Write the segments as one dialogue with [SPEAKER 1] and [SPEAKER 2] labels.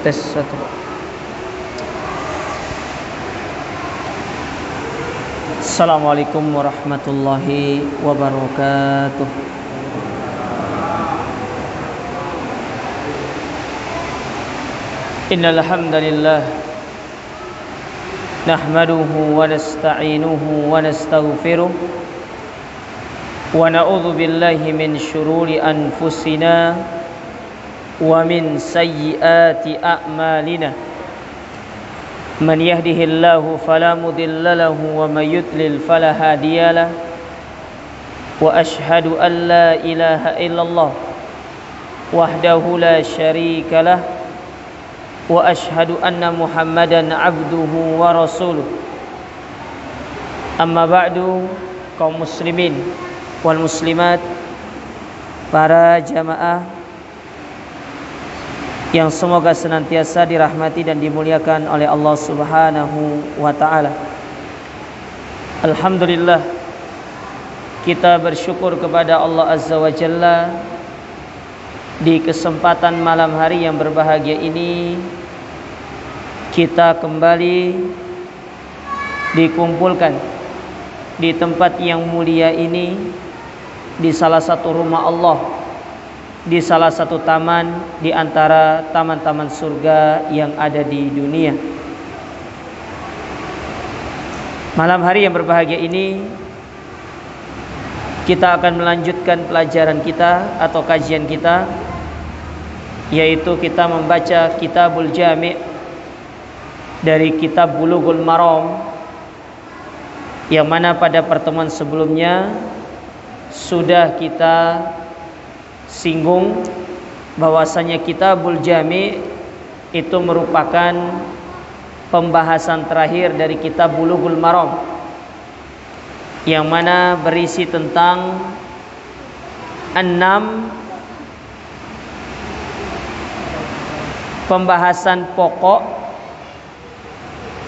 [SPEAKER 1] Tes satu. Assalamualaikum warahmatullahi wabarakatuh. Innal hamdalillah nahmaduhu wa nasta'inuhu wa nastaghfiruh wa na'udzu billahi min syururi anfusina wa min sayyiati a'malina. Man yahdihillahu fala mudilla lahu wa may yudlil fala hadiyalah. Wa asyhadu an la ilaha illallah wahdahu la syarikalah wa asyhadu anna Muhammadan abduhu wa rasuluh. Amma ba'du, kaum muslimin wal muslimat, para jamaah yang semoga senantiasa dirahmati dan dimuliakan oleh Allah Subhanahu wa taala. Alhamdulillah, kita bersyukur kepada Allah Azza wa Jalla di kesempatan malam hari yang berbahagia ini kita kembali dikumpulkan di tempat yang mulia ini, di salah satu rumah Allah, di salah satu taman di antara taman-taman surga yang ada di dunia. Malam hari yang berbahagia ini kita akan melanjutkan pelajaran kita atau kajian kita, yaitu kita membaca Kitabul Jami' dari kitab Bulughul Maram, yang mana pada pertemuan sebelumnya sudah kita singgung bahwasanya Kitabul Jami' itu merupakan pembahasan terakhir dari kitab Bulughul Maram, yang mana berisi tentang 6 pembahasan pokok.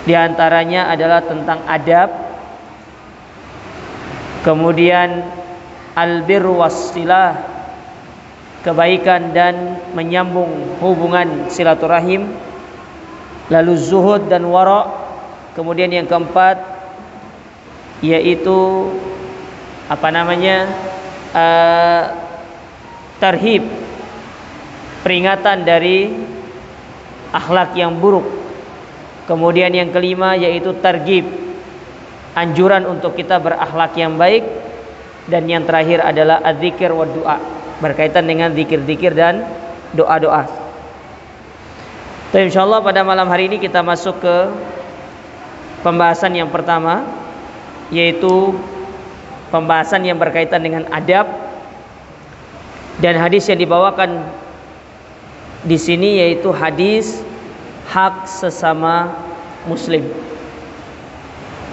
[SPEAKER 1] Di antaranya adalah tentang adab, kemudian albirru wassilah, kebaikan dan menyambung hubungan silaturahim, lalu zuhud dan wara', kemudian yang keempat yaitu tarhib, peringatan dari akhlak yang buruk, kemudian yang kelima yaitu targhib, anjuran untuk kita berakhlak yang baik, dan yang terakhir adalah adzikir wa du'a, berkaitan dengan zikir-zikir dan doa-doa. Insyaallah pada malam hari ini kita masuk ke pembahasan yang pertama, yaitu pembahasan yang berkaitan dengan adab, dan hadis yang dibawakan di sini yaitu hadis hak sesama muslim.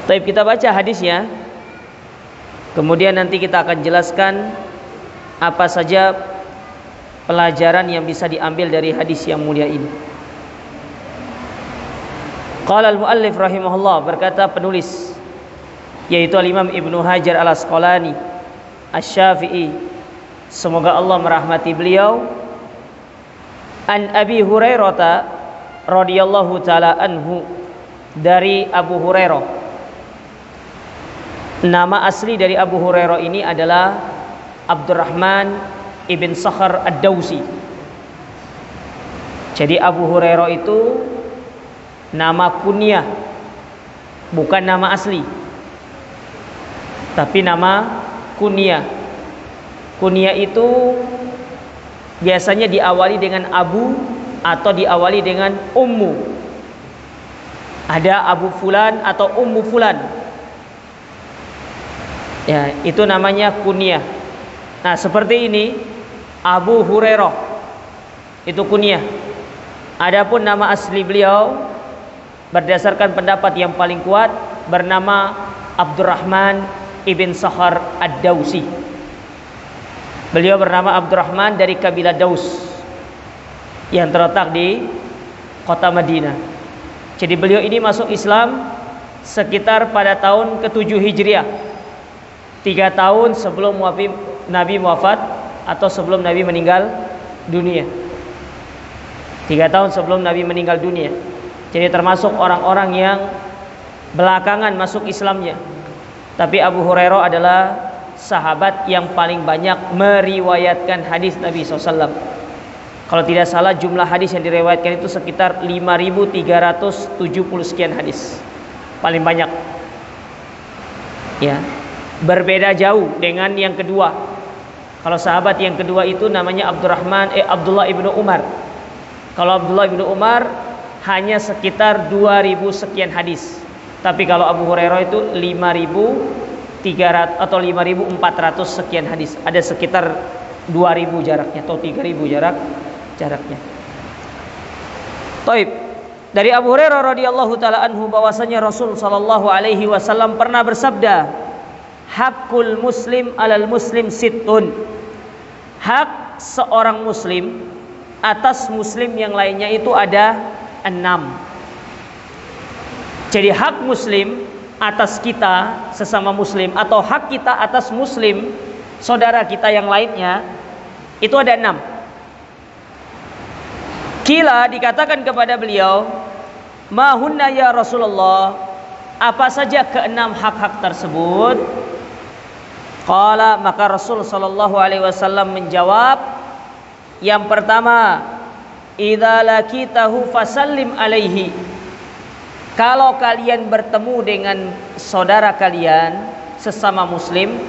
[SPEAKER 1] Baik, kita baca hadisnya, kemudian nanti kita akan jelaskan apa saja pelajaran yang bisa diambil dari hadis yang mulia ini. Qala al-muallif rahimahullah, berkata penulis yaitu al-Imam Ibnu Hajar al-Asqalani Asy-Syafi'i, semoga Allah merahmati beliau, an Abi Hurairah radhiyallahu taala anhu, dari Abu Hurairah. Nama asli dari Abu Hurairah ini adalah Abdurrahman ibn Sakhar ad-Dawsi. Jadi Abu Hurairah itu nama kunyah, bukan nama asli, tapi nama kunyah. Kunyah itu biasanya diawali dengan Abu atau diawali dengan Ummu. Ada Abu Fulan atau Ummu Fulan, ya, itu namanya kunyah. Nah, seperti ini Abu Hurairah itu kunyah. Adapun nama asli beliau berdasarkan pendapat yang paling kuat bernama Abdurrahman ibn Sakhar ad-Dawsi. Beliau bernama Abdurrahman dari kabilah Daus yang terletak di kota Madinah. Jadi beliau ini masuk Islam sekitar pada tahun ke-7 Hijriah, 3 tahun sebelum Nabi wafat atau sebelum Nabi meninggal dunia. 3 tahun sebelum Nabi meninggal dunia. Jadi termasuk orang-orang yang belakangan masuk Islamnya. Tapi Abu Hurairah adalah sahabat yang paling banyak meriwayatkan hadis Nabi SAW. Kalau tidak salah jumlah hadis yang diriwayatkan itu sekitar 5.370 sekian hadis. Paling banyak. Ya. Berbeda jauh dengan yang kedua. Kalau sahabat yang kedua itu namanya Abdullah ibnu Umar. Kalau Abdullah ibnu Umar hanya sekitar 2.000 sekian hadis. Tapi kalau Abu Hurairah itu 5.300 atau 5.400 sekian hadis. Ada sekitar 2.000 jaraknya atau 3.000 jaraknya. Taib. Dari Abu Hurairah radhiyallahu taala anhu bahwasanya Rasul sallallahu alaihi wasallam pernah bersabda, "Hakul muslim 'alal muslim sittun." Hak seorang muslim atas muslim yang lainnya itu ada 6. Jadi hak muslim atas kita sesama muslim atau hak kita atas muslim saudara kita yang lainnya itu ada 6. Kila dikatakan kepada beliau, "Ma hunna ya Rasulullah?" Apa saja keenam hak-hak tersebut? Qala, maka Rasul sallallahu alaihi wasallam menjawab, yang pertama, idza laqitahu fasallim alaihi. Kalau kalian bertemu dengan saudara kalian sesama muslim,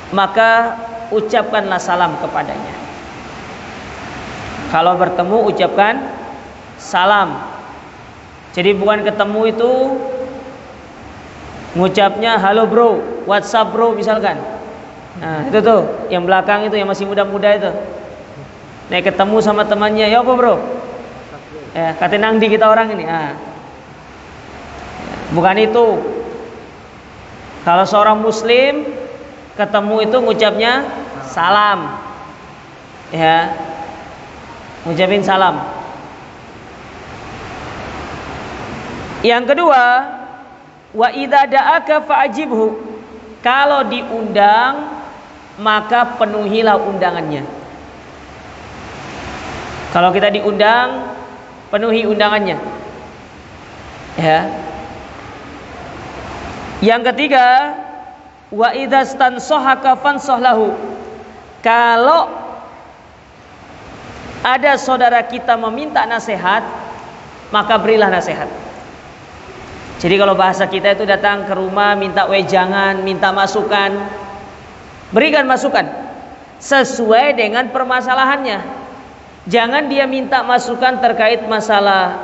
[SPEAKER 1] maka ucapkanlah salam kepadanya. Kalau bertemu ucapkan salam. Jadi bukan ketemu itu ngucapnya halo bro, WhatsApp bro misalkan. Nah, itu tuh yang belakang itu yang masih muda-muda itu. Nah, ketemu sama temannya, ya apa bro? Ya, kata nangdi kita orang ini. Ah. Bukan itu. Kalau seorang muslim ketemu itu ngucapnya salam. Ya. Ngucapin salam. Yang kedua, wa idza da'aka fa'ajibhu. Kalau diundang maka penuhilah undangannya. Kalau kita diundang, penuhi undangannya. Ya. Yang ketiga, wa idza stansahaka fansahlahu. Kalau ada saudara kita meminta nasihat, maka berilah nasihat. Jadi kalau bahasa kita itu datang ke rumah minta wejangan, minta masukan, berikan masukan sesuai dengan permasalahannya. Jangan dia minta masukan terkait masalah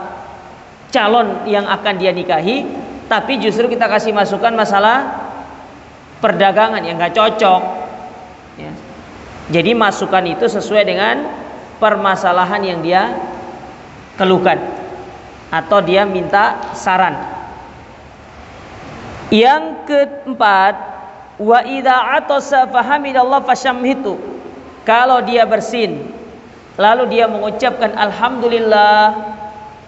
[SPEAKER 1] calon yang akan dia nikahi, tapi justru kita kasih masukan masalah perdagangan yang gak cocok. Ya. Jadi masukan itu sesuai dengan permasalahan yang dia keluhkan atau dia minta saran. Yang keempat, wa idza atasa fahamidallah fasyamhitu. Kalau dia bersin lalu dia mengucapkan alhamdulillah,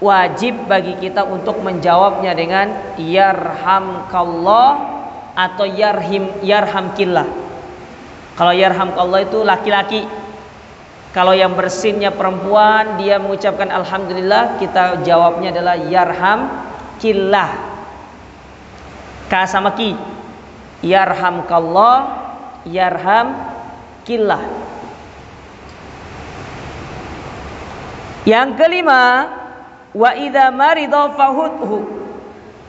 [SPEAKER 1] wajib bagi kita untuk menjawabnya dengan yarhamkallah atau yarhamkillah. Kalau yarhamkallah itu laki-laki. Kalau yang bersinnya perempuan, dia mengucapkan alhamdulillah, kita jawabnya adalah yarhamkillah. Ka sama ki. Yarhamkallah, yarhamkillah. Yang kelima, wa idza marida fahuthu.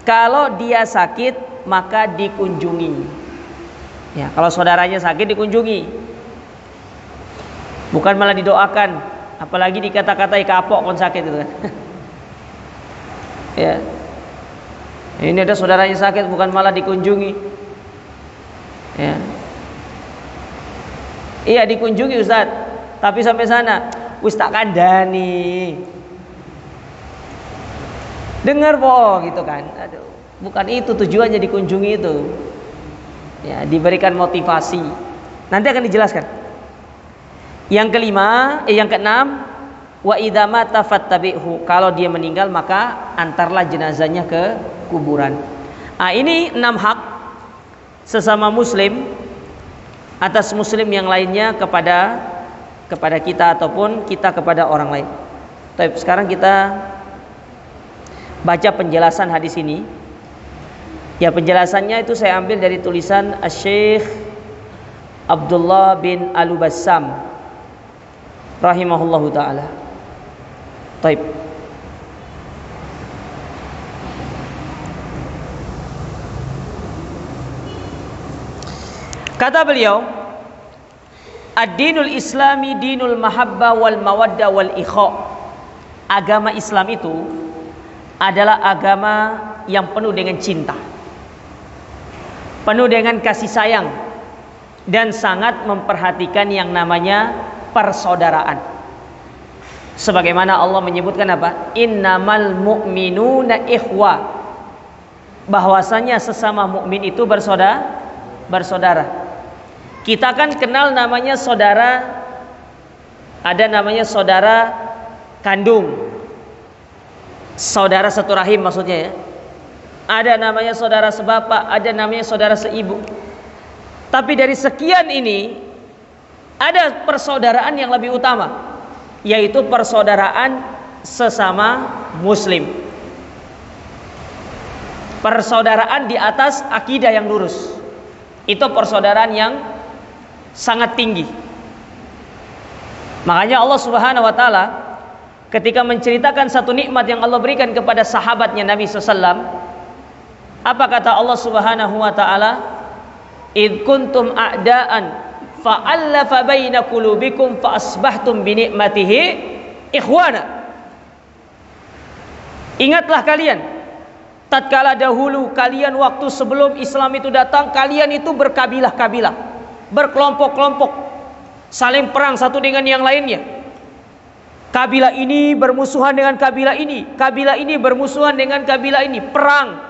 [SPEAKER 1] Kalau dia sakit maka dikunjungi. Ya, kalau saudaranya sakit dikunjungi. Bukan malah didoakan, apalagi dikata-katai kapok kon sakit itu kan. Ya. Ini ada saudaranya sakit bukan malah dikunjungi. Ya. Iya dikunjungi Ustaz, tapi sampai sana Ustaz kandani. Dengar po gitu kan. Aduh, bukan itu tujuannya dikunjungi itu. Ya, diberikan motivasi. Nanti akan dijelaskan. Yang kelima, yang keenam, wa idza mata fattabi'hu. Kalau dia meninggal maka antarlah jenazahnya ke kuburan. Ah, ini 6 hak sesama muslim atas muslim yang lainnya kepada kita ataupun kita kepada orang lain. Baik, sekarang kita baca penjelasan hadis ini. Ya, penjelasannya itu saya ambil dari tulisan Asy-Syaikh Abdullah bin Al-Bassam rahimahullahu taala. Baik. Kata beliau, ad-dinul islami dinul mahabbah wal mawaddah wal ikha. Agama Islam itu adalah agama yang penuh dengan cinta, penuh dengan kasih sayang, dan sangat memperhatikan yang namanya persaudaraan. Sebagaimana Allah menyebutkan apa? Innamal mu'minuna ikhwa. Bahwasanya sesama mukmin itu bersaudara. Kita kan kenal namanya saudara, ada namanya saudara kandung, saudara satu rahim maksudnya ya. Ada namanya saudara sebapak, ada namanya saudara seibu. Tapi dari sekian ini ada persaudaraan yang lebih utama, yaitu persaudaraan sesama muslim. Persaudaraan di atas akidah yang lurus. Itu persaudaraan yang sangat tinggi. Makanya Allah Subhanahu wa taala ketika menceritakan satu nikmat yang Allah berikan kepada sahabatnya Nabi SAW, apa kata Allah Subhanahu wa taala? Id kuntum a'daan fa'allafa baina qulubikum fa asbahtum bi ni'matihi ikhwana. Ingatlah kalian, tatkala dahulu kalian waktu sebelum Islam itu datang, kalian itu berkabilah-kabilah, berkelompok-kelompok, saling perang satu dengan yang lainnya. Kabilah ini bermusuhan dengan kabilah ini, kabilah ini bermusuhan dengan kabilah ini, perang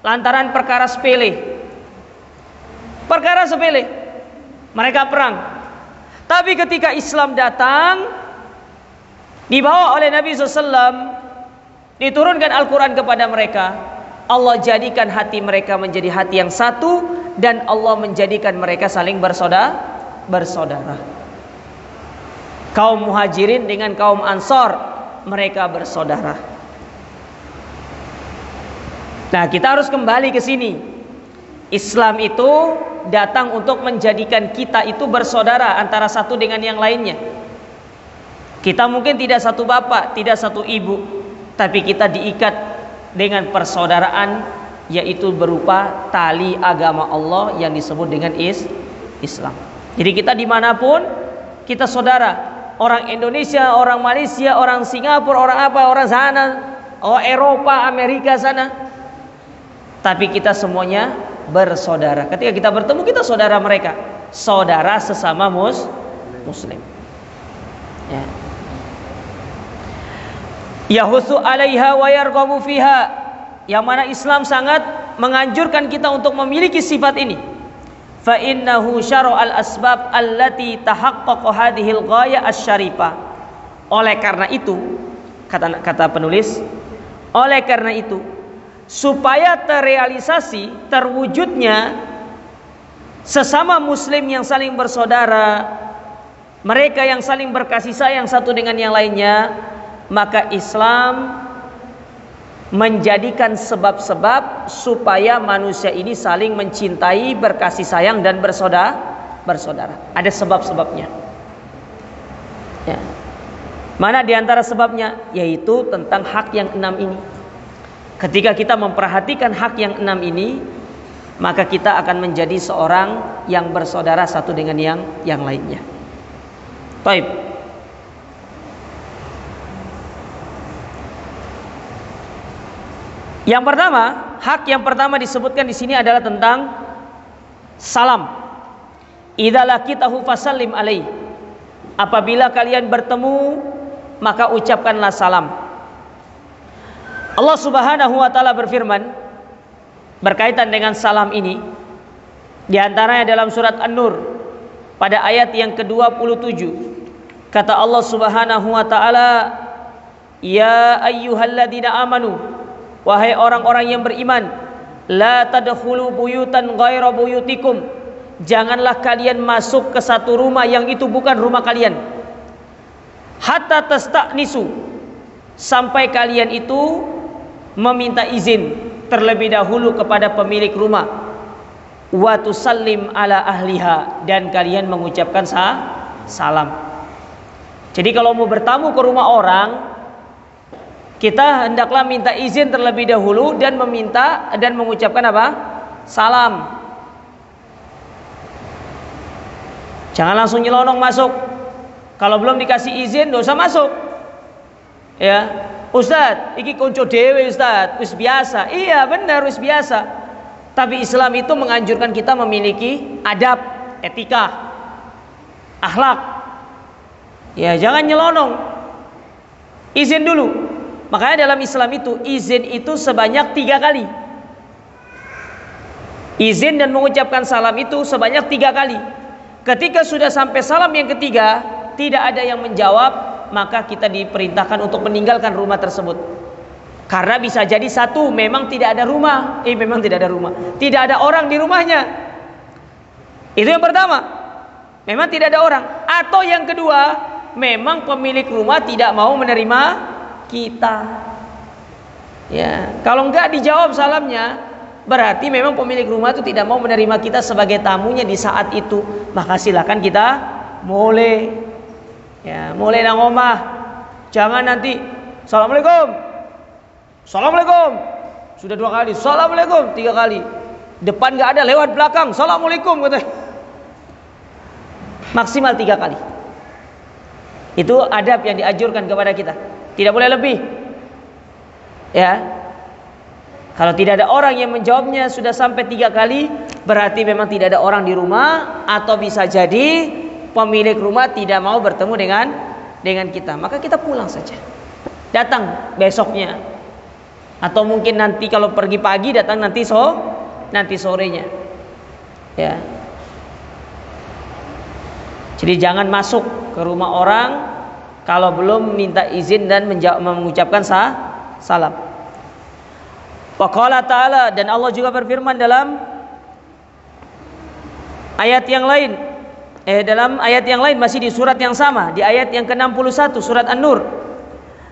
[SPEAKER 1] lantaran perkara sepele. Perkara sepele, mereka perang. Tapi ketika Islam datang, dibawa oleh Nabi SAW, diturunkan Al-Quran kepada mereka, Allah jadikan hati mereka menjadi hati yang satu, dan Allah menjadikan mereka saling bersaudara. Kaum muhajirin dengan kaum ansor, mereka bersaudara. Nah, kita harus kembali ke sini. Islam itu datang untuk menjadikan kita itu bersaudara antara satu dengan yang lainnya. Kita mungkin tidak satu bapak, tidak satu ibu, tapi kita diikat dengan persaudaraan, yaitu berupa tali agama Allah yang disebut dengan Islam. Jadi kita dimanapun kita saudara. Orang Indonesia, orang Malaysia, orang Singapura, orang apa, orang sana, orang Eropa, Amerika sana. Tapi kita semuanya bersaudara. Ketika kita bertemu, kita saudara mereka, saudara sesama muslim. Ya. Yahutsu 'alaiha wa yarghabu fiha. Yang mana Islam sangat menganjurkan kita untuk memiliki sifat ini. Fa innahu syara'al asbab allati tahaqqaqa hadhil ghaya asy-syarifah. Oleh karena itu, kata penulis, oleh karena itu, supaya terrealisasi, terwujudnya sesama muslim yang saling bersaudara, mereka yang saling berkasih sayang satu dengan yang lainnya, maka Islam menjadikan sebab-sebab supaya manusia ini saling mencintai, berkasih sayang, dan bersaudara. Ada sebab-sebabnya. Ya. Mana diantara sebabnya? Yaitu tentang hak yang 6 ini. Ketika kita memperhatikan hak yang 6 ini, maka kita akan menjadi seorang yang bersaudara satu dengan yang lainnya. Baik. Yang pertama, hak yang pertama disebutkan di sini adalah tentang salam. Idza laqitahu fasallim alaihi. Apabila kalian bertemu, maka ucapkanlah salam. Allah Subhanahu wa taala berfirman berkaitan dengan salam ini, di antaranya dalam surat An-Nur pada ayat yang ke-27. Kata Allah Subhanahu wa taala, "Ya ayyuhalladzina amanu." Wahai orang-orang yang beriman, la tadkhulu buyutan ghaira buyutikum. Janganlah kalian masuk ke satu rumah yang itu bukan rumah kalian. Hatta tasta'nisu, sampai kalian itu meminta izin terlebih dahulu kepada pemilik rumah, wa tusallim ala ahliha, dan kalian mengucapkan salam. Jadi kalau mau bertamu ke rumah orang, kita hendaklah minta izin terlebih dahulu dan meminta dan mengucapkan apa? Salam. Jangan langsung nyelonong masuk. Kalau belum dikasih izin, dosa masuk. Ya, Ustadz, iki konco dewe Ustadz, wis biasa. Iya benar, wis biasa. Tapi Islam itu menganjurkan kita memiliki adab, etika, akhlak. Ya, jangan nyelonong. Izin dulu. Makanya dalam Islam itu izin itu sebanyak 3 kali. Izin dan mengucapkan salam itu sebanyak 3 kali. Ketika sudah sampai salam yang ketiga, tidak ada yang menjawab, maka kita diperintahkan untuk meninggalkan rumah tersebut. Karena bisa jadi satu, memang tidak ada rumah. Memang tidak ada rumah. Tidak ada orang di rumahnya. Itu yang pertama. Memang tidak ada orang. Atau yang kedua, memang pemilik rumah tidak mau menerima kita. Ya, kalau enggak dijawab salamnya, berarti memang pemilik rumah itu tidak mau menerima kita sebagai tamunya di saat itu. Maka silakan kita mulai, ya, mulai nang omah. Jangan nanti assalamualaikum, assalamualaikum, sudah 2 kali, assalamualaikum 3 kali, depan nggak ada, lewat belakang, assalamualaikum katanya. Maksimal 3 kali. Itu adab yang dianjurkan kepada kita. Tidak boleh lebih. Ya. Kalau tidak ada orang yang menjawabnya sudah sampai 3 kali, berarti memang tidak ada orang di rumah, atau bisa jadi pemilik rumah tidak mau bertemu dengan kita. Maka kita pulang saja. Datang besoknya. Atau mungkin nanti kalau pergi pagi, datang nanti sorenya. Ya. Jadi jangan masuk ke rumah orang kalau belum minta izin dan mengucapkan salam. Wa qala ta'ala, dan Allah juga berfirman dalam ayat yang lain, dalam ayat yang lain masih di surat yang sama, di ayat yang ke-61 surat An-Nur.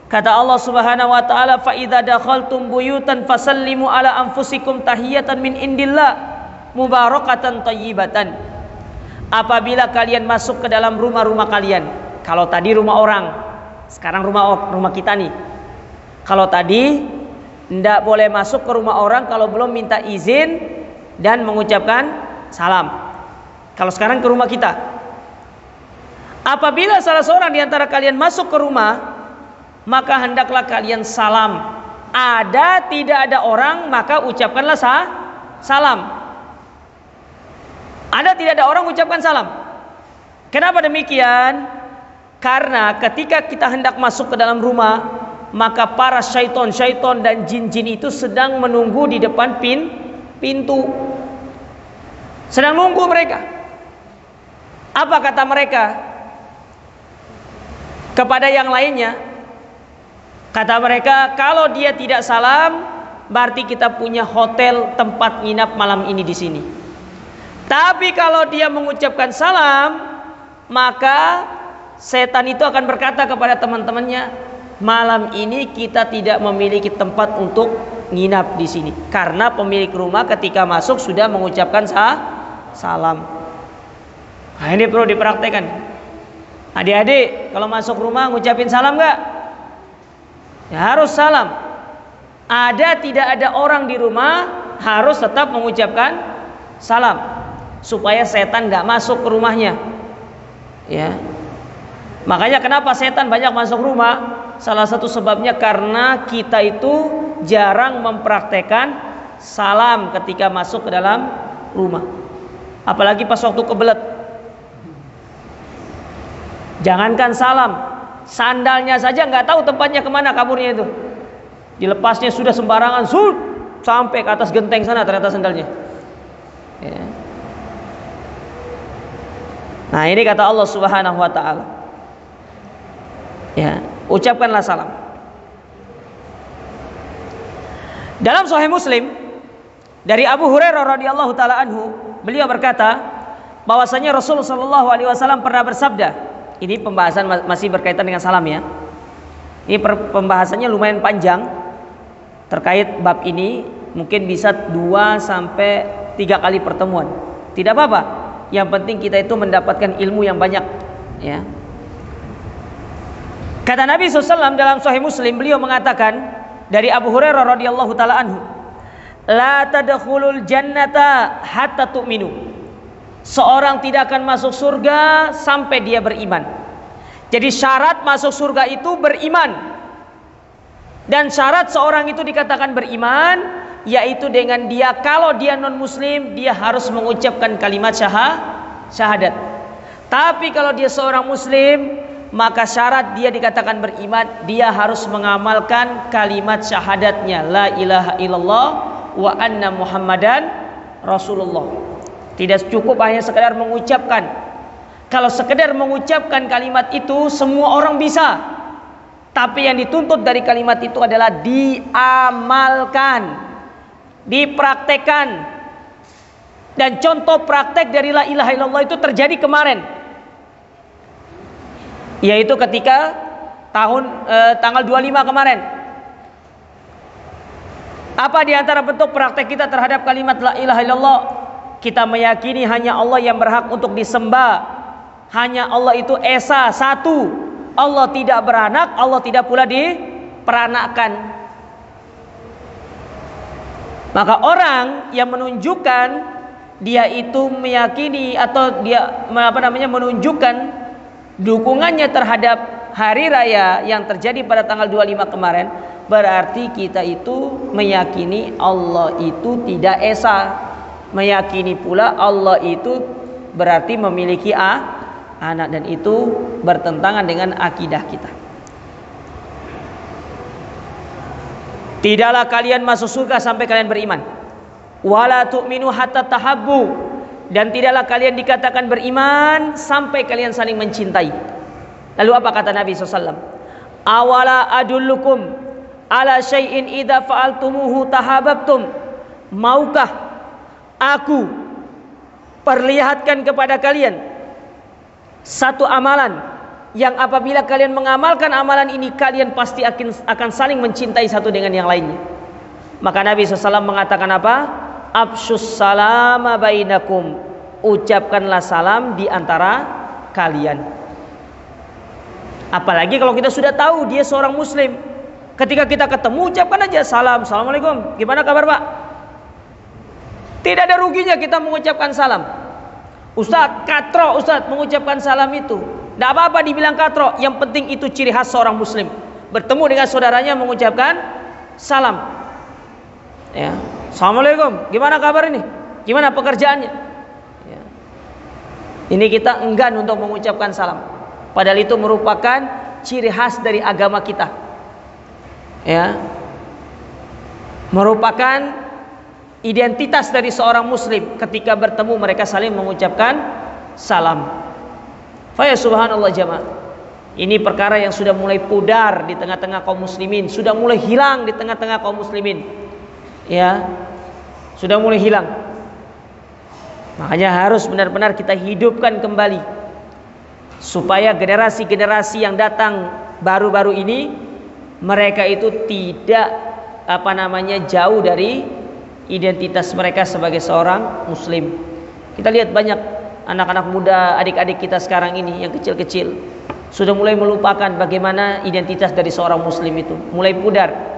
[SPEAKER 1] Kata Allah Subhanahu wa taala, fa idza dakhaltum buyutan fasallimu ala anfusikum tahiyatan min indillah mubarakatan thayyibatan. Apabila kalian masuk ke dalam rumah-rumah kalian, kalau tadi rumah orang, sekarang rumah kita nih. Kalau tadi tidak boleh masuk ke rumah orang kalau belum minta izin dan mengucapkan salam. Kalau sekarang ke rumah kita, apabila salah seorang di antara kalian masuk ke rumah, maka hendaklah kalian salam. Ada tidak ada orang, maka ucapkanlah salam. Ada tidak ada orang, ucapkan salam. Kenapa demikian? Karena ketika kita hendak masuk ke dalam rumah, maka para syaitan dan jin-jin itu sedang menunggu di depan pintu. Sedang nunggu mereka. Apa kata mereka kepada yang lainnya? Kata mereka, kalau dia tidak salam, berarti kita punya hotel tempat nginap malam ini di sini. Tapi kalau dia mengucapkan salam, maka setan itu akan berkata kepada teman-temannya, malam ini kita tidak memiliki tempat untuk nginap di sini, karena pemilik rumah ketika masuk sudah mengucapkan salam. Nah, ini perlu dipraktekkan. Adik-adik, kalau masuk rumah ngucapin salam nggak? Ya, harus salam. Ada tidak ada orang di rumah, harus tetap mengucapkan salam, supaya setan nggak masuk ke rumahnya. Ya, makanya kenapa setan banyak masuk rumah? Salah satu sebabnya karena kita itu jarang mempraktekkan salam ketika masuk ke dalam rumah. Apalagi pas waktu kebelet. Jangankan salam, sandalnya saja nggak tahu tempatnya kemana kaburnya itu. Dilepasnya sudah sembarangan, sampai ke atas genteng sana ternyata sandalnya. Ya. Nah, ini kata Allah Subhanahu wa taala. Ya, ucapkanlah salam. Dalam Sahih Muslim dari Abu Hurairah radhiyallahu taala anhu, beliau berkata bahwasanya Rasulullah sallallahu alaihi wasallam pernah bersabda. Ini pembahasan masih berkaitan dengan salam ya. Ini pembahasannya lumayan panjang terkait bab ini, mungkin bisa 2 sampai 3 kali pertemuan. Tidak apa-apa. Yang penting kita itu mendapatkan ilmu yang banyak, ya. Kata Nabi SAW dalam Sahih Muslim, beliau mengatakan dari Abu Hurairah radhiyallahu taala anhu, la tadkhulul jannata hatta tu'minu. Seorang tidak akan masuk surga sampai dia beriman. Jadi syarat masuk surga itu beriman. Dan syarat seorang itu dikatakan beriman, yaitu dengan dia, kalau dia non muslim, dia harus mengucapkan kalimat syahadat. Tapi kalau dia seorang muslim, maka syarat dia dikatakan beriman, dia harus mengamalkan kalimat syahadatnya, la ilaha illallah wa anna muhammadan rasulullah. Tidak cukup hanya sekedar mengucapkan. Kalau sekedar mengucapkan kalimat itu semua orang bisa, tapi yang dituntut dari kalimat itu adalah diamalkan, dipraktekkan. Dan contoh praktek dari la ilaha illallah itu terjadi kemarin, yaitu ketika tanggal 25 kemarin. Apa di antara bentuk praktek kita terhadap kalimat la ilaha illallah? Kita meyakini hanya Allah yang berhak untuk disembah, hanya Allah itu esa, satu. Allah tidak beranak, Allah tidak pula diperanakkan. Maka orang yang menunjukkan dia itu meyakini atau dia menunjukkan dukungannya terhadap hari raya yang terjadi pada tanggal 25 kemarin, berarti kita itu meyakini Allah itu tidak esa, meyakini pula Allah itu berarti memiliki anak, dan itu bertentangan dengan akidah kita. Tidaklah kalian masuk surga sampai kalian beriman. Wala tu'minu hatta tahabbu, dan tidaklah kalian dikatakan beriman sampai kalian saling mencintai. Lalu apa kata Nabi SAW? Awala adullukum ala syai'in idza fa'altumuhu tahabbtum. Maukah aku perlihatkan kepada kalian satu amalan yang apabila kalian mengamalkan amalan ini, kalian pasti akan saling mencintai satu dengan yang lainnya. Maka Nabi SAW mengatakan apa? Afshus salama bainakum, ucapkanlah salam di antara kalian. Apalagi kalau kita sudah tahu dia seorang muslim, ketika kita ketemu ucapkan aja salam, assalamualaikum, gimana kabar pak? Tidak ada ruginya kita mengucapkan salam. Ustadz, katro Ustadz mengucapkan salam itu, tidak apa-apa dibilang katro. Yang penting itu ciri khas seorang muslim, bertemu dengan saudaranya mengucapkan salam, ya. Assalamualaikum, gimana kabar ini? Gimana pekerjaannya? Ya. Ini kita enggan untuk mengucapkan salam, padahal itu merupakan ciri khas dari agama kita, ya. Merupakan identitas dari seorang muslim. Ketika bertemu mereka saling mengucapkan salam. Fa ya subhanallah jamaah. Ini perkara yang sudah mulai pudar di tengah-tengah kaum muslimin, sudah mulai hilang di tengah-tengah kaum muslimin. Ya, sudah mulai hilang. Makanya harus benar-benar kita hidupkan kembali, supaya generasi-generasi yang datang baru-baru ini, mereka itu tidak jauh dari identitas mereka sebagai seorang muslim. Kita lihat banyak anak-anak muda, adik-adik kita sekarang ini yang kecil-kecil sudah mulai melupakan bagaimana identitas dari seorang muslim itu, mulai pudar.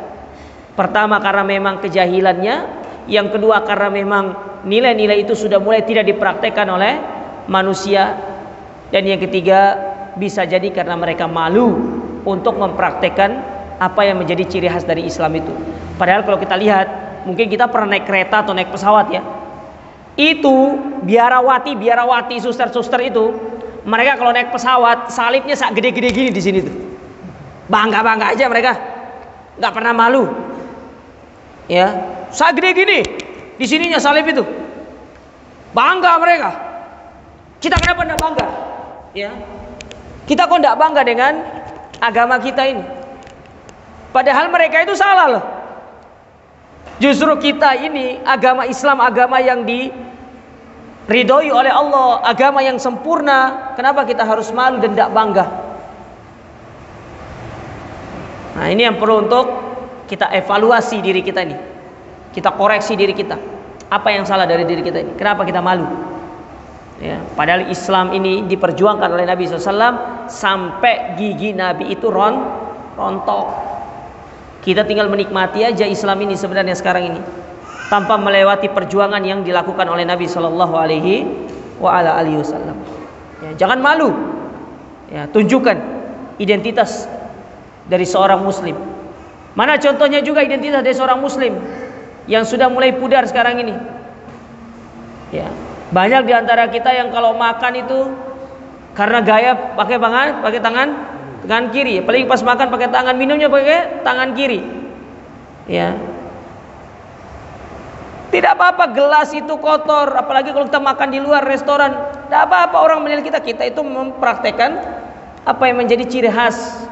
[SPEAKER 1] Pertama karena memang kejahilannya, yang kedua karena memang nilai-nilai itu sudah mulai tidak dipraktekkan oleh manusia, dan yang ketiga bisa jadi karena mereka malu untuk mempraktekkan apa yang menjadi ciri khas dari Islam itu. Padahal kalau kita lihat, mungkin kita pernah naik kereta atau naik pesawat, ya. Itu biarawati, suster-suster itu, mereka kalau naik pesawat salibnya sak gede-gede gini di sini tuh. Bangga-bangga aja mereka, nggak pernah malu. Ya, sak gede gini di sininya salib itu. Bangga mereka. Kita kenapa enggak bangga? Ya. Kita kok enggak bangga dengan agama kita ini? Padahal mereka itu salah loh. Justru kita ini agama Islam, agama yang diridhoi oleh Allah, agama yang sempurna. Kenapa kita harus malu dan tidak bangga? Nah, ini yang perlu untuk kita evaluasi diri kita ini. Kita koreksi diri kita. Apa yang salah dari diri kita ini? Kenapa kita malu? Ya, padahal Islam ini diperjuangkan oleh Nabi SAW sampai gigi Nabi itu rontok. Kita tinggal menikmati aja Islam ini sebenarnya sekarang ini, tanpa melewati perjuangan yang dilakukan oleh Nabi SAW. Ya, jangan malu. Ya, tunjukkan identitas dari seorang Muslim. Mana contohnya juga identitas dari seorang Muslim yang sudah mulai pudar sekarang ini. Ya, banyak diantara kita yang kalau makan itu karena gaya pakai tangan kiri. Paling pas makan pakai tangan, minumnya pakai tangan kiri. Ya. Tidak apa-apa gelas itu kotor, apalagi kalau kita makan di luar restoran. Tidak apa-apa orang menilai kita. Kita itu mempraktekkan apa yang menjadi ciri khas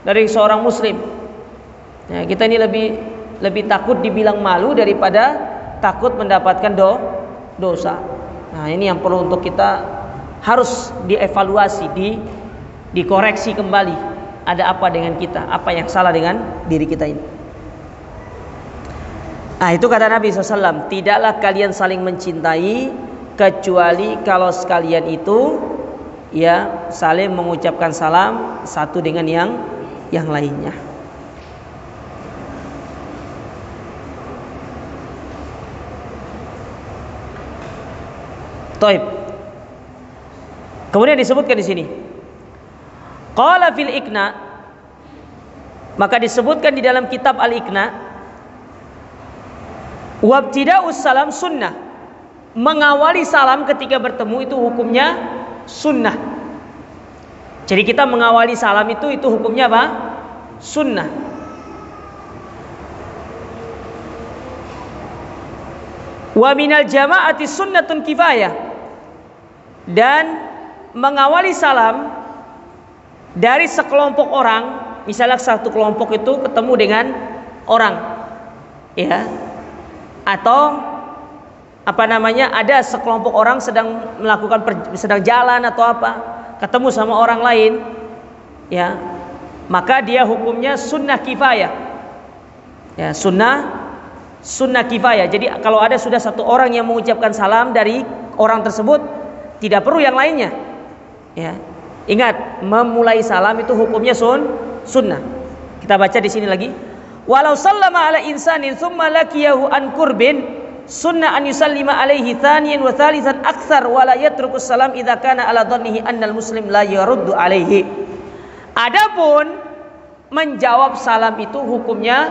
[SPEAKER 1] dari seorang Muslim. Ya, kita ini lebih takut dibilang malu daripada takut mendapatkan dosa. Nah, ini yang perlu untuk kita harus dievaluasi, dikoreksi kembali. Ada apa dengan kita? Apa yang salah dengan diri kita ini? Nah, itu kata Nabi SAW, tidaklah kalian saling mencintai kecuali kalau sekalian itu ya saling mengucapkan salam satu dengan yang lainnya. Taib. Kemudian disebutkan di sini, qala fil Iqna, maka disebutkan di dalam kitab Al-Iqna, wabtida'us salam sunnah, mengawali salam ketika bertemu itu hukumnya sunnah. Jadi kita mengawali salam itu hukumnya apa? Sunnah. Wa minal jama'ati sunnatun kifayah, dan mengawali salam dari sekelompok orang, misalnya satu kelompok itu ketemu dengan orang, ya, atau ada sekelompok orang sedang jalan atau apa, ketemu sama orang lain, ya, maka dia hukumnya sunnah kifayah, ya, sunnah kifayah. Jadi kalau ada sudah satu orang yang mengucapkan salam dari orang tersebut, tidak perlu yang lainnya. Ya, ingat, memulai salam itu hukumnya sunnah. Kita baca di sini lagi. Walau sallama ala insanin thumma laqiyahu an qurbin sunnah an yusallima alaihi thaniyan wa thalithan akthar wa la yatruku salam idza kana ala dhannihi annal muslim la yaruddu alaihi. Adapun menjawab salam itu hukumnya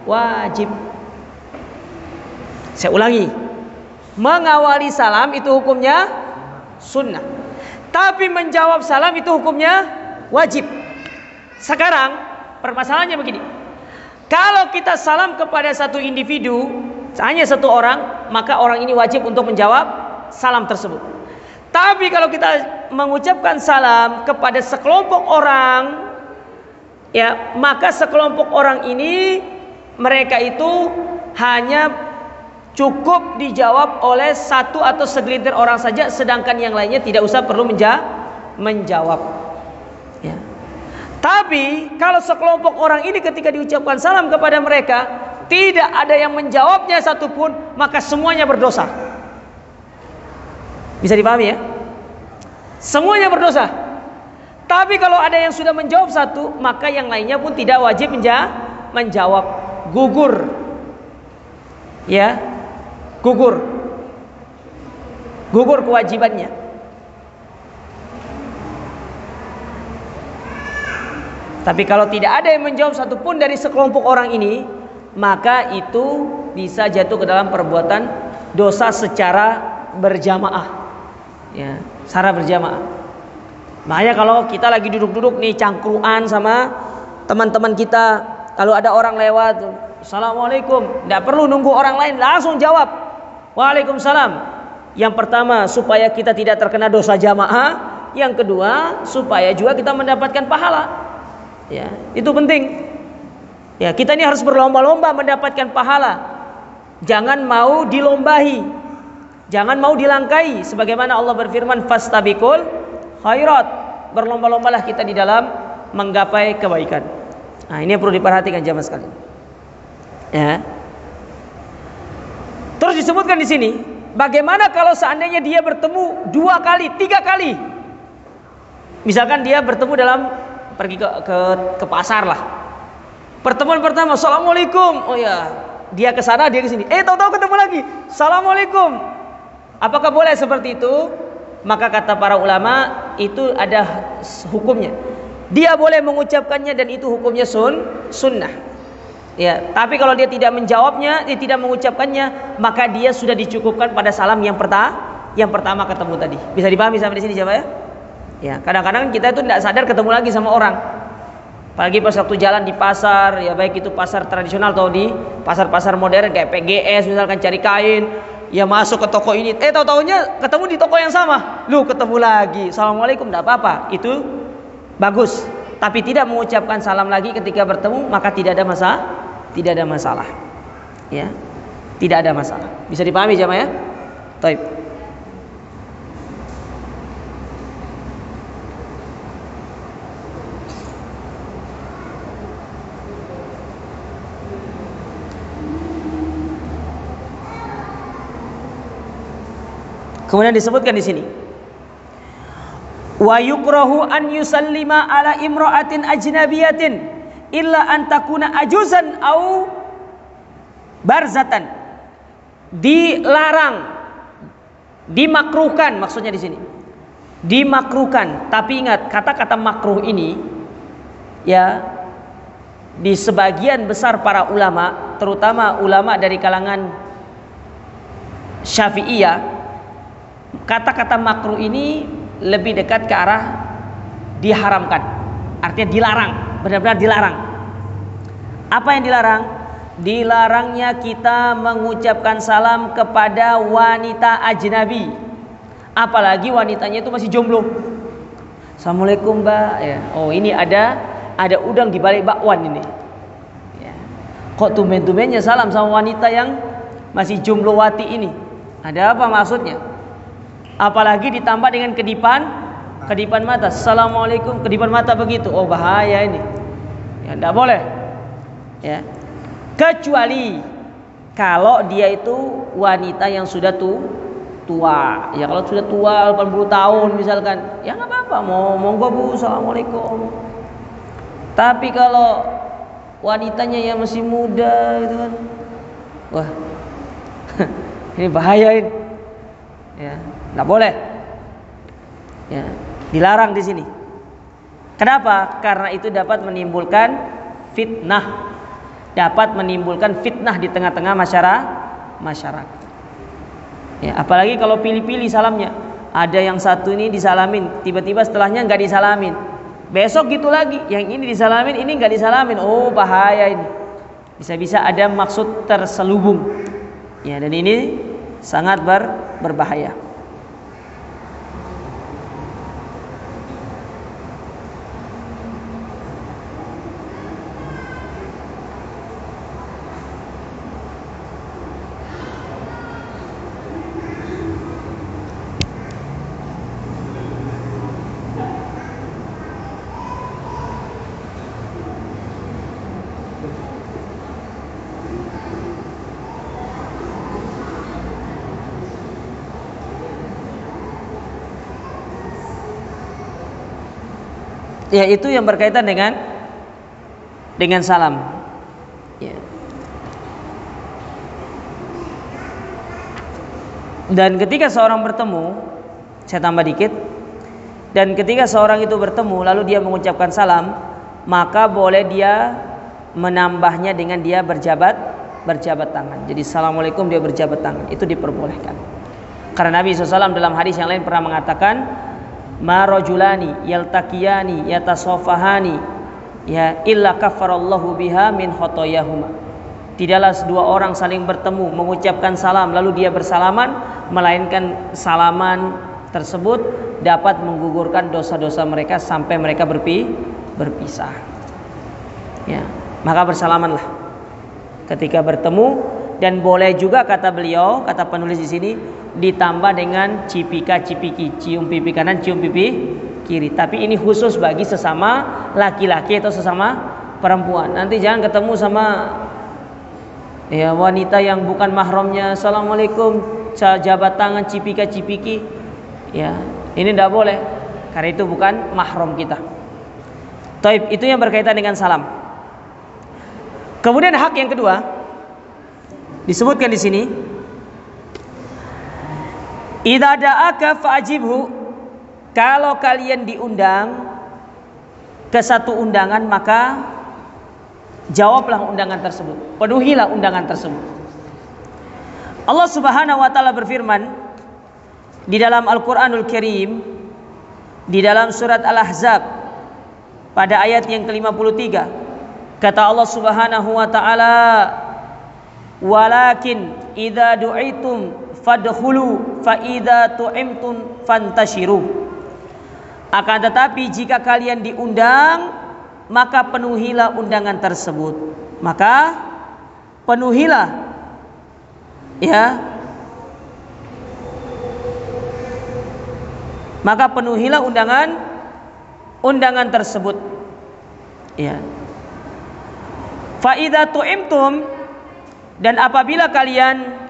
[SPEAKER 1] wajib. Saya ulangi. Mengawali salam itu hukumnya sunnah. Tapi menjawab salam itu hukumnya wajib. Sekarang permasalahannya begini. Kalau kita salam kepada satu individu, hanya satu orang, maka orang ini wajib untuk menjawab salam tersebut. Tapi kalau kita mengucapkan salam kepada sekelompok orang, ya, maka sekelompok orang ini mereka itu hanya cukup dijawab oleh satu atau segelintir orang saja, sedangkan yang lainnya tidak usah perlu menjawab. Ya. Tapi kalau sekelompok orang ini ketika diucapkan salam kepada mereka tidak ada yang menjawabnya satupun, maka semuanya berdosa. Bisa dipahami ya? Semuanya berdosa. Tapi kalau ada yang sudah menjawab satu, maka yang lainnya pun tidak wajib menjawab. Gugur. Ya. Gugur kewajibannya. Tapi kalau tidak ada yang menjawab satupun dari sekelompok orang ini, maka itu bisa jatuh ke dalam perbuatan dosa secara berjamaah, ya, secara berjamaah. Makanya kalau kita lagi duduk-duduk nih cangkruan sama teman-teman kita, kalau ada orang lewat, assalamualaikum, tidak perlu nunggu orang lain, langsung jawab waalaikumsalam. Yang pertama supaya kita tidak terkena dosa jamaah, yang kedua supaya juga kita mendapatkan pahala. Ya, itu penting. Ya, kita ini harus berlomba-lomba mendapatkan pahala. Jangan mau dilombahi, jangan mau dilangkai. Sebagaimana Allah berfirman, fastabiqul khairat. Berlomba-lombalah kita di dalam menggapai kebaikan. Nah, ini yang perlu diperhatikan jamaah sekalian. Ya. Terus disebutkan di sini, bagaimana kalau seandainya dia bertemu 2 kali, 3 kali? Misalkan dia bertemu dalam pergi ke pasar lah. Pertemuan pertama, assalamualaikum. Oh ya, dia ke sana, dia ke sini. Tahu-tahu ketemu lagi, assalamualaikum. Apakah boleh seperti itu? Maka kata para ulama, itu ada hukumnya. Dia boleh mengucapkannya dan itu hukumnya sunnah. Ya, tapi kalau dia tidak menjawabnya, dia tidak mengucapkannya, maka dia sudah dicukupkan pada salam yang pertama ketemu tadi. Bisa dipahami sampai di sini siapa ya? Ya, kadang-kadang kita itu tidak sadar ketemu lagi sama orang. Apalagi pas waktu jalan di pasar, ya baik itu pasar tradisional atau di pasar-pasar modern kayak PGS misalkan cari kain, ya masuk ke toko ini, tahu-taunya ketemu di toko yang sama. Lu ketemu lagi, assalamualaikum, tidak apa-apa, itu bagus. Tapi tidak mengucapkan salam lagi ketika bertemu, maka tidak ada masalah. Ya, tidak ada masalah. Bisa dipahami jamaah ya? Baik. Kemudian disebutkan di sini, wa yukrahu an yusallima ala imra'atin ajnabiyatin illa an takuna ajuzan au barzatan. Dilarang, dimakruhkan maksudnya di sini. Dimakruhkan, tapi ingat kata-kata makruh ini ya di sebagian besar para ulama, terutama ulama dari kalangan Syafi'iyah, kata-kata makruh ini lebih dekat ke arah diharamkan. Artinya dilarang, benar-benar dilarang. Apa yang dilarang? Dilarangnya kita mengucapkan salam kepada wanita ajnabi. Apalagi wanitanya itu masih jomblo. Assalamualaikum mbak ya. Oh ini ada udang di balik bakwan ini ya. Kok tumben-tumbennya salam sama wanita yang masih jomblowati ini? Ada apa maksudnya? Apalagi ditambah dengan kedipan mata. Assalamualaikum, kedipan mata begitu. Oh bahaya ini. Ya tidak boleh. Ya. Kecuali kalau dia itu wanita yang sudah tua. Ya kalau sudah tua 80 tahun misalkan, ya nggak apa-apa. Monggo Bu, assalamualaikum. Tapi kalau wanitanya yang masih muda gitu kan, wah ini bahaya ini. Ya. Nggak boleh, ya, dilarang di sini. Kenapa? Karena itu dapat menimbulkan fitnah, di tengah-tengah masyarakat. Ya, apalagi kalau pilih-pilih salamnya. Ada yang satu ini disalamin, tiba-tiba setelahnya nggak disalamin. Besok gitu lagi, yang ini disalamin, ini nggak disalamin. Oh bahaya ini. Bisa-bisa ada maksud terselubung. Ya, dan ini sangat berbahaya. Ya itu yang berkaitan dengan salam. Ya. Dan ketika seorang bertemu, saya tambah dikit. Dan ketika seorang itu bertemu lalu dia mengucapkan salam, maka boleh dia menambahnya dengan dia berjabat tangan. Jadi assalamualaikum dia berjabat tangan, itu diperbolehkan. Karena Nabi SAW dalam hadis yang lain pernah mengatakan, ma rajulani yaltaqiyani yatasafahani ya illa kafarallahu biha min khotoyahuma. Tidaklah dua orang saling bertemu mengucapkan salam lalu dia bersalaman, melainkan salaman tersebut dapat menggugurkan dosa-dosa mereka sampai mereka berpisah. Ya, maka bersalamanlah ketika bertemu. Dan boleh juga kata beliau, kata penulis di sini, ditambah dengan cipika-cipiki, cium pipi kanan, cium pipi kiri. Tapi ini khusus bagi sesama laki-laki atau sesama perempuan. Nanti jangan ketemu sama ya wanita yang bukan mahramnya. Assalamualaikum, jabat tangan, cipika-cipiki. Ya, ini tidak boleh karena itu bukan mahram kita. Taib, itu yang berkaitan dengan salam. Kemudian hak yang kedua disebutkan di sini, idza da'aka fa'ajibhu, kalau kalian diundang ke satu undangan maka jawablah undangan tersebut, penuhilah undangan tersebut. Allah Subhanahu wa taala berfirman di dalam Al-Qur'anul Karim di dalam surat Al-Ahzab pada ayat yang ke-53, kata Allah Subhanahu wa taala, walakin idza du'itum fadkhulu fa idza tu'imtum fantashiru. Akan tetapi jika kalian diundang maka penuhilah undangan tersebut. Maka penuhilah ya. Maka penuhilah undangan tersebut. Ya. Fa idza tu'imtum, dan apabila kalian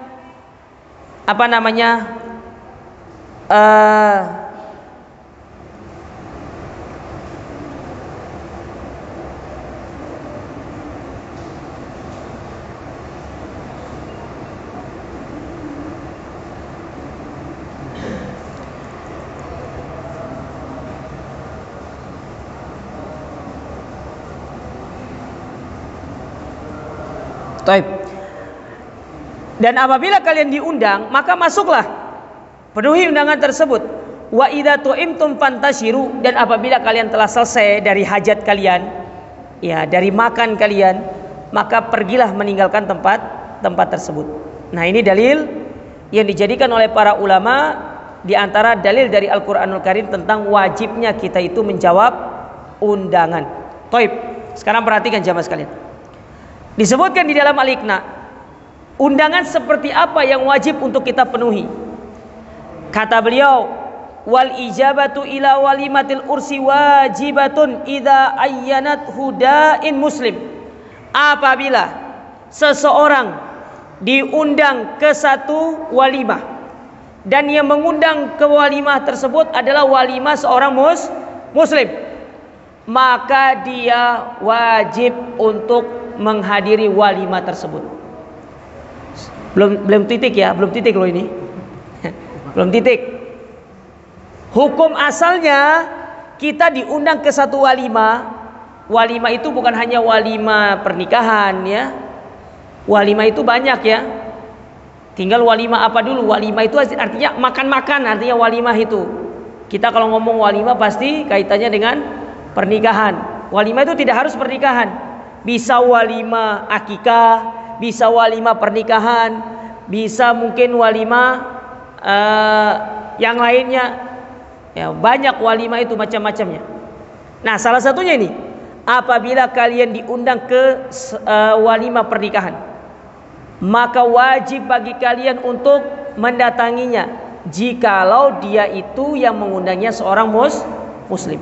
[SPEAKER 1] dan apabila kalian diundang maka masuklah, penuhi undangan tersebut. Wa idza tu'imtum fantashiru, dan apabila kalian telah selesai dari hajat kalian, ya dari makan kalian, maka pergilah meninggalkan tempat tersebut. Nah, ini dalil yang dijadikan oleh para ulama di antara dalil dari Al-Qur'anul Karim tentang wajibnya kita itu menjawab undangan. Taib. Sekarang perhatikan jamaah sekalian. Disebutkan di dalam Al-Iqna, undangan seperti apa yang wajib untuk kita penuhi. Kata beliau, wal ijabatu ila walimatil ursi wajibatun idza ayyanat hudain muslim. Apabila seseorang diundang ke satu walimah dan yang mengundang ke walimah tersebut adalah walimah seorang muslim, maka dia wajib untuk menghadiri walimah tersebut. Belum titik ya, belum titik loh ini. Belum titik. Hukum asalnya kita diundang ke satu walimah. Walimah itu bukan hanya walimah pernikahan ya. Walimah itu banyak ya. Tinggal walimah apa dulu? Walimah itu artinya makan-makan, artinya walimah itu. Kita kalau ngomong walimah pasti kaitannya dengan pernikahan. Walimah itu tidak harus pernikahan. Bisa walimah akikah, bisa walimah pernikahan, bisa mungkin walimah yang lainnya. Ya, banyak walimah itu macam-macamnya. Nah, salah satunya ini, apabila kalian diundang ke walimah pernikahan, maka wajib bagi kalian untuk mendatanginya jikalau dia itu yang mengundangnya seorang muslim.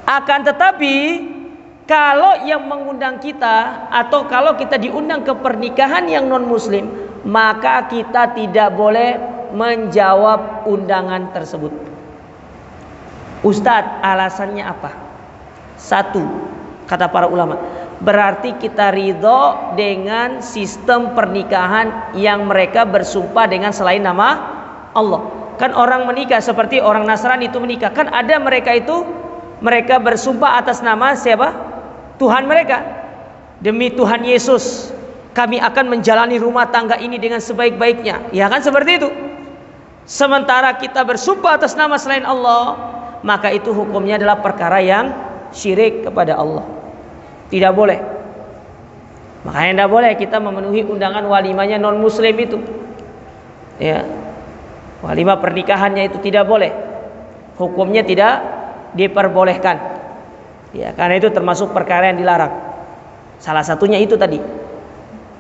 [SPEAKER 1] Akan tetapi kalau yang mengundang kita atau kalau kita diundang ke pernikahan yang non muslim, maka kita tidak boleh menjawab undangan tersebut. Ustadz, alasannya apa? Satu, kata para ulama, berarti kita ridho dengan sistem pernikahan yang mereka bersumpah dengan selain nama Allah. Kan orang menikah seperti orang Nasrani itu menikah, kan ada mereka itu, mereka bersumpah atas nama siapa? Tuhan mereka. Demi Tuhan Yesus kami akan menjalani rumah tangga ini dengan sebaik-baiknya. Ya kan seperti itu. Sementara kita bersumpah atas nama selain Allah, maka itu hukumnya adalah perkara yang syirik kepada Allah. Tidak boleh. Makanya tidak boleh kita memenuhi undangan walimahnya non muslim itu. Ya. Walimah pernikahannya itu tidak boleh. Hukumnya tidak diperbolehkan. Ya, karena itu termasuk perkara yang dilarang. Salah satunya itu tadi.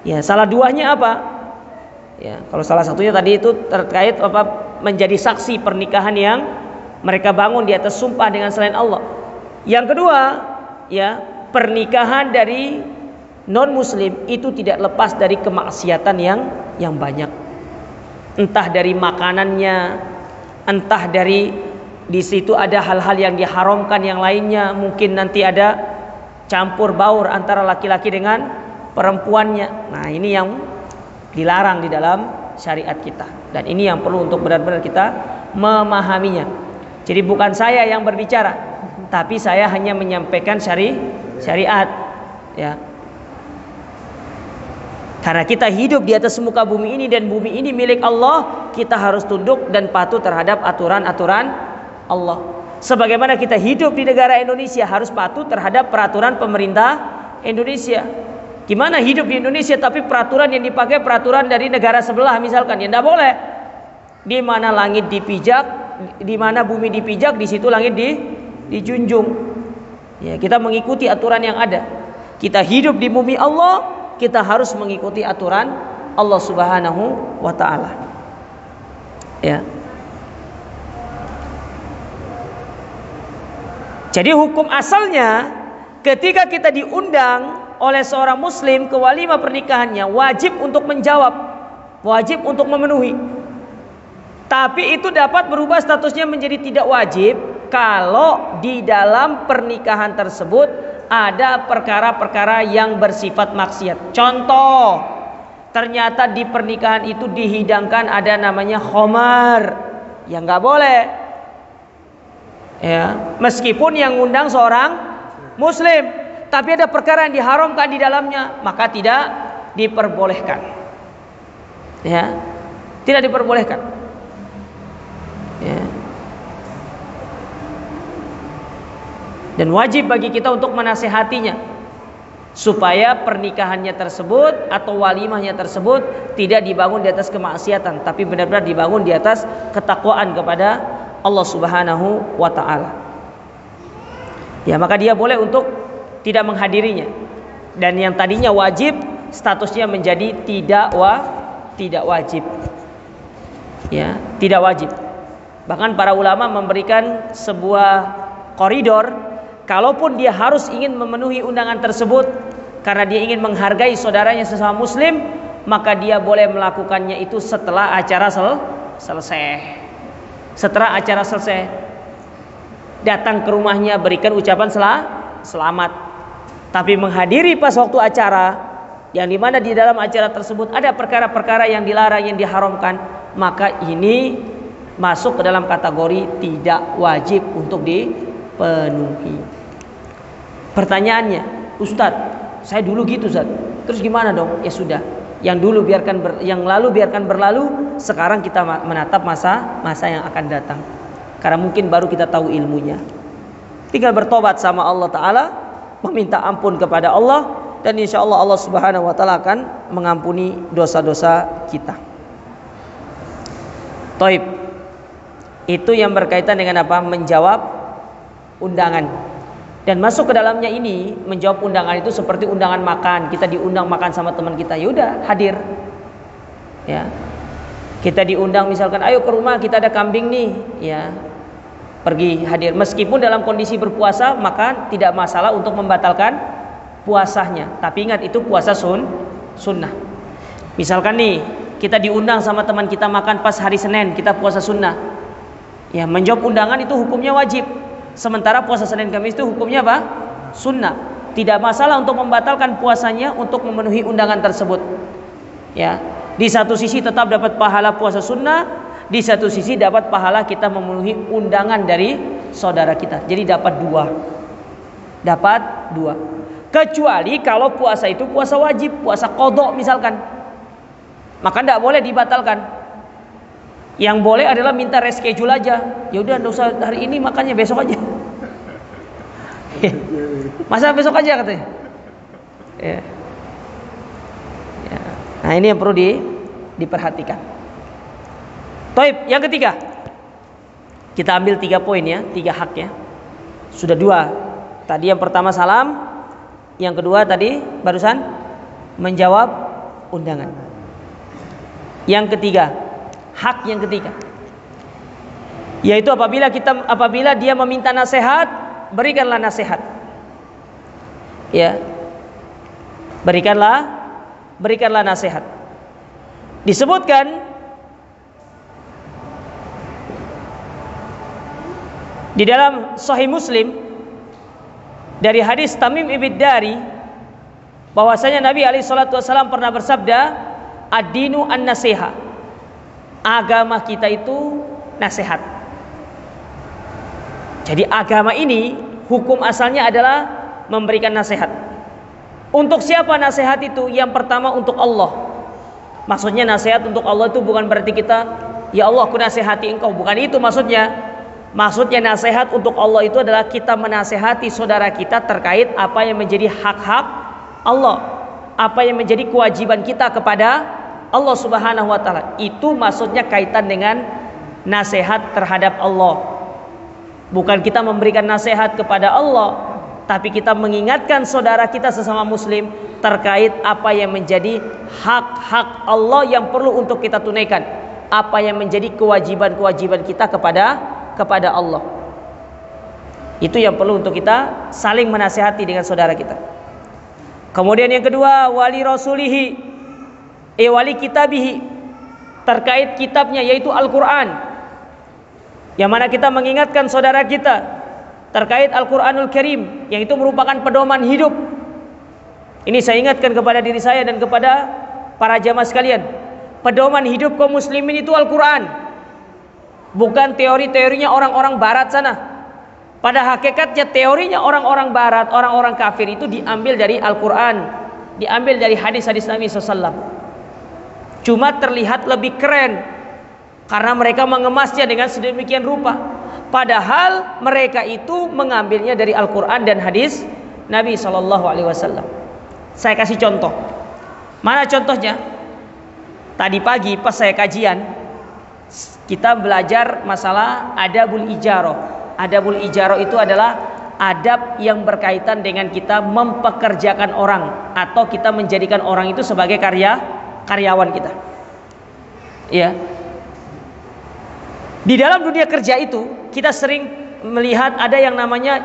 [SPEAKER 1] Ya, salah duanya apa? Ya, kalau salah satunya tadi itu terkait apa? Menjadi saksi pernikahan yang mereka bangun di atas sumpah dengan selain Allah. Yang kedua, ya, pernikahan dari non muslim itu tidak lepas dari kemaksiatan yang banyak. Entah dari makanannya, entah dari di situ ada hal-hal yang diharamkan yang lainnya, mungkin nanti ada campur baur antara laki-laki dengan perempuannya. Nah, ini yang dilarang di dalam syariat kita, dan ini yang perlu untuk benar-benar kita memahaminya. Jadi bukan saya yang berbicara, tapi saya hanya menyampaikan syariat, ya. Karena kita hidup di atas muka bumi ini dan bumi ini milik Allah, kita harus tunduk dan patuh terhadap aturan-aturan Allah. Sebagaimana kita hidup di negara Indonesia harus patuh terhadap peraturan pemerintah Indonesia. Gimana hidup di Indonesia tapi peraturan yang dipakai peraturan dari negara sebelah misalkan, ya tidak boleh. Di mana langit dipijak, di mana bumi dipijak, di situ langit dijunjung. Ya, kita mengikuti aturan yang ada. Kita hidup di bumi Allah, kita harus mengikuti aturan Allah Subhanahu wa taala. Ya. Jadi hukum asalnya ketika kita diundang oleh seorang muslim ke walimah pernikahannya, wajib untuk menjawab, wajib untuk memenuhi. Tapi itu dapat berubah statusnya menjadi tidak wajib kalau di dalam pernikahan tersebut ada perkara-perkara yang bersifat maksiat. Contoh, ternyata di pernikahan itu dihidangkan ada namanya khamar, yang nggak boleh. Ya, meskipun yang ngundang seorang muslim, tapi ada perkara yang diharamkan di dalamnya, maka tidak diperbolehkan. Ya, tidak diperbolehkan. Ya. Dan wajib bagi kita untuk menasehatinya supaya pernikahannya tersebut atau walimahnya tersebut tidak dibangun di atas kemaksiatan, tapi benar-benar dibangun di atas ketakwaan kepada Allah Subhanahu wa taala. Ya, maka dia boleh untuk tidak menghadirinya. Dan yang tadinya wajib statusnya menjadi tidak wajib. Ya, tidak wajib. Bahkan para ulama memberikan sebuah koridor, kalaupun dia harus ingin memenuhi undangan tersebut karena dia ingin menghargai saudaranya sesama muslim, maka dia boleh melakukannya itu setelah acara selesai. Setelah acara selesai, datang ke rumahnya, berikan ucapan selamat. Tapi menghadiri pas waktu acara, yang dimana di dalam acara tersebut ada perkara-perkara yang dilarang, yang diharamkan, maka ini masuk ke dalam kategori tidak wajib untuk dipenuhi. Pertanyaannya, Ustadz, saya dulu gitu Ustadz, terus gimana dong? Ya sudah, yang dulu yang lalu biarkan berlalu. Sekarang kita menatap masa yang akan datang. Karena mungkin baru kita tahu ilmunya. Tinggal bertobat sama Allah Ta'ala, meminta ampun kepada Allah, dan insya Allah Allah Subhanahu Wa Ta'ala akan mengampuni dosa-dosa kita. Taib. Itu yang berkaitan dengan apa? Menjawab undangan. Dan masuk ke dalamnya ini, menjawab undangan itu seperti undangan makan. Kita diundang makan sama teman kita, ya udah hadir. Ya. Kita diundang misalkan, ayo ke rumah kita ada kambing nih, ya. Pergi hadir. Meskipun dalam kondisi berpuasa, maka tidak masalah untuk membatalkan puasanya. Tapi ingat itu puasa sunnah. Misalkan nih, kita diundang sama teman kita makan pas hari Senin, kita puasa sunnah. Ya, menjawab undangan itu hukumnya wajib. Sementara puasa Senin Kamis itu hukumnya apa? Sunnah. Tidak masalah untuk membatalkan puasanya untuk memenuhi undangan tersebut. Ya, di satu sisi tetap dapat pahala puasa sunnah, di satu sisi dapat pahala kita memenuhi undangan dari saudara kita. Jadi dapat dua. Kecuali kalau puasa itu puasa wajib, puasa qadha misalkan, maka tidak boleh dibatalkan. Yang boleh adalah minta reschedule aja. Ya udah, nggak usah hari ini, makannya besok aja. Masa besok aja katanya. Ya. Ya. Nah, ini yang perlu diperhatikan. Taib, yang ketiga. Kita ambil 3 poin ya, 3 hak ya. Sudah 2. Tadi yang pertama salam, yang kedua tadi barusan menjawab undangan. Yang ketiga, hak yang ketiga, yaitu apabila dia meminta nasihat, berikanlah nasihat. Ya. Berikanlah nasihat. Disebutkan di dalam Sahih Muslim dari hadis Tamim ibn Dari bahwasanya Nabi alaihi salatu wasallam pernah bersabda, ad-dinu an-nasiha. Agama kita itu nasihat. Jadi agama ini hukum asalnya adalah memberikan nasihat. Untuk siapa nasihat itu? Yang pertama untuk Allah. Maksudnya nasihat untuk Allah itu bukan berarti kita, ya Allah aku nasihati engkau, bukan itu maksudnya. Maksudnya nasihat untuk Allah itu adalah kita menasihati saudara kita terkait apa yang menjadi hak-hak Allah, apa yang menjadi kewajiban kita kepada Allah Subhanahu wa taala. Itu maksudnya kaitan dengan nasihat terhadap Allah. Bukan kita memberikan nasihat kepada Allah, tapi kita mengingatkan saudara kita sesama muslim terkait apa yang menjadi hak-hak Allah yang perlu untuk kita tunaikan, apa yang menjadi kewajiban-kewajiban kita kepada Allah. Itu yang perlu untuk kita saling menasihati dengan saudara kita. Kemudian yang kedua, wali rasulihi, wali kitabihi, terkait kitabnya yaitu Al-Quran, yang mana kita mengingatkan saudara kita terkait Al-Quranul Karim, yang itu merupakan pedoman hidup. Ini saya ingatkan kepada diri saya dan kepada para jamaah sekalian, pedoman hidup kaum muslimin itu Al-Quran, bukan teori-teorinya orang-orang barat sana. Pada hakikatnya teorinya orang-orang barat, orang-orang kafir itu diambil dari Al-Quran, diambil dari hadis-hadis Nabi SAW. Cuma terlihat lebih keren karena mereka mengemasnya dengan sedemikian rupa. Padahal mereka itu mengambilnya dari Al-Quran dan hadis Nabi SAW. Saya kasih contoh. Mana contohnya? Tadi pagi pas saya kajian, kita belajar masalah adabul ijarah. Adabul ijarah itu adalah adab yang berkaitan dengan kita mempekerjakan orang, atau kita menjadikan orang itu sebagai karyawan kita. Ya. Di dalam dunia kerja itu kita sering melihat ada yang namanya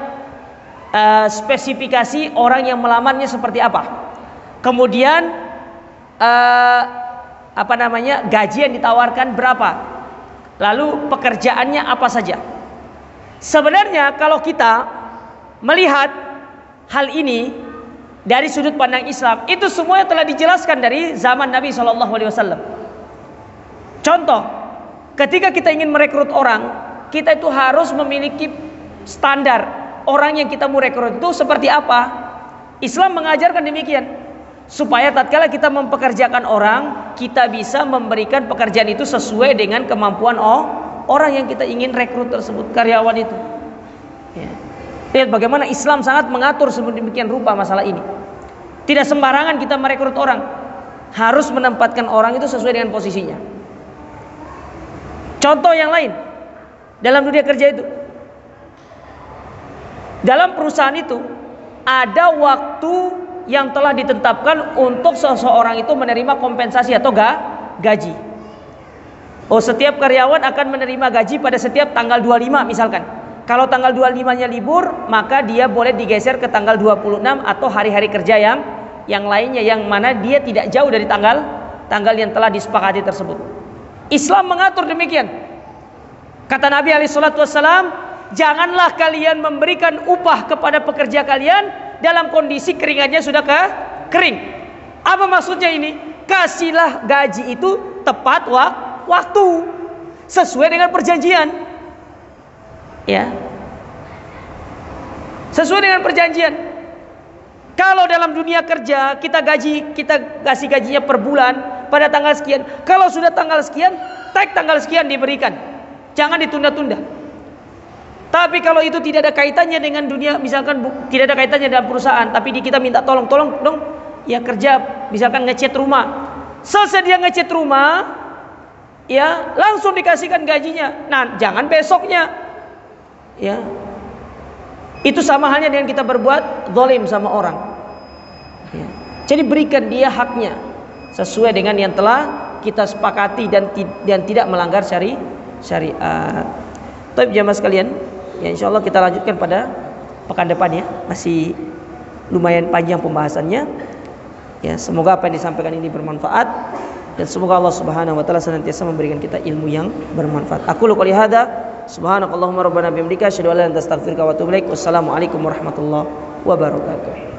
[SPEAKER 1] spesifikasi orang yang melamarnya seperti apa. Kemudian gaji yang ditawarkan berapa. Lalu pekerjaannya apa saja. Sebenarnya kalau kita melihat hal ini dari sudut pandang Islam, itu semuanya telah dijelaskan dari zaman Nabi SAW. Contoh, ketika kita ingin merekrut orang, kita itu harus memiliki standar orang yang kita mau rekrut itu seperti apa. Islam mengajarkan demikian, supaya tatkala kita mempekerjakan orang, kita bisa memberikan pekerjaan itu sesuai dengan kemampuan orang yang kita ingin rekrut tersebut, karyawan itu. Ya. Lihat bagaimana Islam sangat mengatur sedemikian rupa masalah ini. Tidak sembarangan kita merekrut orang, harus menempatkan orang itu sesuai dengan posisinya. Contoh yang lain dalam dunia kerja itu, dalam perusahaan itu ada waktu yang telah ditetapkan untuk seseorang itu menerima kompensasi atau gaji. Setiap karyawan akan menerima gaji pada setiap tanggal 25 misalkan. Kalau tanggal 25-nya libur, maka dia boleh digeser ke tanggal 26 atau hari-hari kerja yang lainnya, yang mana dia tidak jauh dari tanggal yang telah disepakati tersebut. Islam mengatur demikian. Kata Nabi SAW, janganlah kalian memberikan upah kepada pekerja kalian dalam kondisi keringatnya sudah kering. Apa maksudnya ini? Kasihlah gaji itu tepat waktu, sesuai dengan perjanjian. Ya, sesuai dengan perjanjian. Kalau dalam dunia kerja kita kasih gajinya per bulan pada tanggal sekian. Kalau sudah tanggal sekian, tag tanggal sekian diberikan. Jangan ditunda-tunda. Tapi kalau itu tidak ada kaitannya dengan dunia, misalkan tidak ada kaitannya dengan perusahaan, tapi kita minta tolong dong, ya kerja, misalkan ngecat rumah. Selesai dia ngecat rumah, ya langsung dikasihkan gajinya. Nah, jangan besoknya. Ya. Itu sama halnya dengan kita berbuat zalim sama orang. Ya. Jadi berikan dia haknya sesuai dengan yang telah kita sepakati dan tidak melanggar syariat. Tapi jamaah sekalian, ya insyaallah kita lanjutkan pada pekan depan ya. Masih lumayan panjang pembahasannya. Ya, semoga apa yang disampaikan ini bermanfaat dan semoga Allah Subhanahu wa taala senantiasa memberikan kita ilmu yang bermanfaat. Aku qouli hada, subhanakallahumma rabbana bihamdika asyhadu an la ilaha illa anta astaghfiruka wa atubu ilaik. Wassalamualaikum warahmatullahi wabarakatuh.